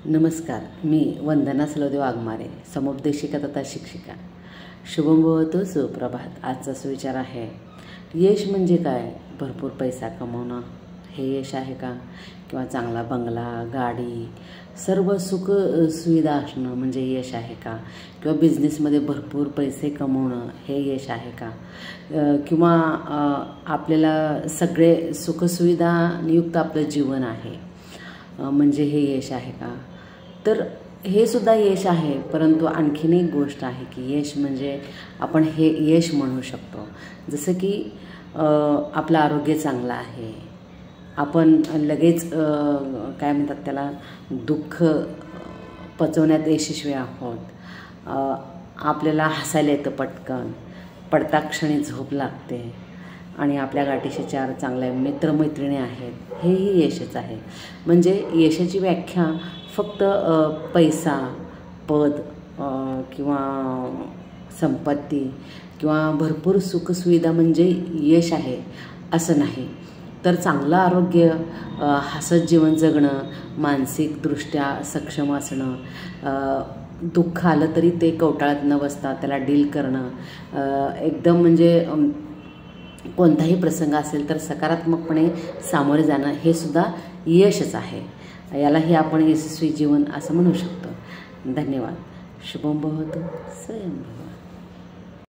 नमस्कार, मी वंदना सलोदे वाघमारे, समुपदेशिका तथा शिक्षिका. शुभम भवतु, सुप्रभात. आजचा सुविचार आहे, यश म्हणजे काय? भरपूर पैसा कमवणं हे यश आहे का? किंवा चांगला बंगला, गाडी, सर्व सुख सुविधा असणं म्हणजे यश आहे का? किंवा बिझनेसमध्ये भरपूर पैसे कमवणं हे यश आहे का? किंवा आपल्याला सगळे सुखसुविधा नियुक्त आपलं जीवन आहे म्हणजे हे यश आहे का? तर हे सुद्धा यश आहे, परंतु आणखीन एक गोष्ट आहे की यश म्हणजे आपण हे यश म्हणू शकतो. जसं की आपलं आरोग्य चांगलं आहे, आपण लगेच काय म्हणतात त्याला, दुःख पचवण्यात यशस्वी आहोत, आपल्याला हसायला येतं पटकन, पडता क्षणी झोप लागते आणि आपल्या गाठीशी 4 चांगल्या मित्रमैत्रिणी आहेत, हेही यशच आहे. म्हणजे यशाची व्याख्या फक्त पैसा, पद किंवा संपत्ती किंवा भरपूर सुखसुविधा म्हणजे यश आहे असं नाही. तर चांगलं आरोग्य, हसत जीवन जगणं, मानसिकदृष्ट्या सक्षम असणं, दुःख आलं तरी ते कवटाळत न बसता त्याला डील करणं, एकदम म्हणजे कोणताही प्रसंग असेल तर सकारात्मकपणे सामोरे जाणं हे सुद्धा यशच आहे. यालाही आपण यशस्वी जीवन असं म्हणू शकतो. धन्यवाद. शुभम भवतु. स्वयं भव.